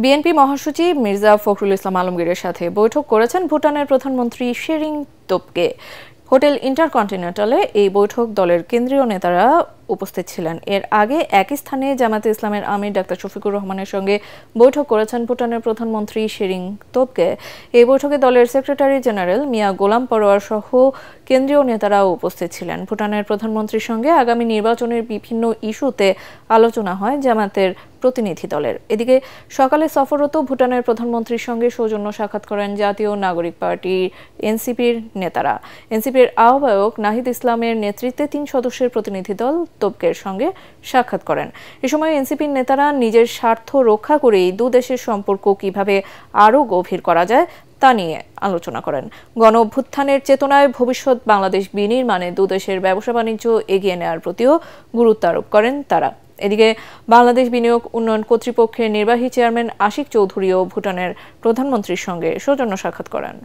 BNP মহাসচিব মির্জা ফখরুল ইসলাম আলমগীরের সাথে বৈঠক করেছেন ভুটানের প্রধানমন্ত্রী শেরিং তোবগে। হোটেল ইন্টারকন্টিনেন্টালে এই বৈঠক দলের কেন্দ্রীয় নেতারা উপস্থিত ছিলেন। এর আগে একই স্থানে জামায়াতে ইসলামের আমির ডাক্তার শফিকুর রহমানের সঙ্গে বৈঠক করেছেন ভুটানের প্রধানমন্ত্রী শেরিং তোবগে। এই বৈঠকে দলের সেক্রেটারি জেনারেল মিয়া গোলাম পরোয়ার সহ কেন্দ্রীয় নেতারাও উপস্থিত ছিলেন। ভুটানের প্রধানমন্ত্রীর সঙ্গে আগামী নির্বাচনের বিভিন্ন ইস্যুতে আলোচনা হয় জামায়াতের প্রতিনিধি দলের। এদিকে সকালে সফররত ভুটানের প্রধানমন্ত্রীর সঙ্গে সৌজন্য সাক্ষাৎ করেন জাতীয় নাগরিক পার্টি এনসিপির নেতারা। এনসিপির আহ্বায়ক নাহিদ ইসলামের নেতৃত্বে ৩ সদস্যের প্রতিনিধি দল তোবগের সঙ্গে সাক্ষাৎ করেন। এ সময় এনসিপির নেতারা নিজের স্বার্থ রক্ষা করেই দুদেশের সম্পর্ক কিভাবে আরও গভীর করা যায় তা নিয়ে আলোচনা করেন। গণ অভ্যুত্থানের চেতনায় ভবিষ্যৎ বাংলাদেশ বিনির্মাণে দুদেশের ব্যবসা বাণিজ্য এগিয়ে নেওয়ার প্রতিও গুরুত্ব আরোপ করেন তারা। এদিকে বাংলাদেশ বিনিয়োগ উন্নয়ন কর্তৃপক্ষের নির্বাহী চেয়ারম্যান আশিক চৌধুরীও ভুটানের প্রধানমন্ত্রীর সঙ্গে সৌজন্য সাক্ষাৎ করেন।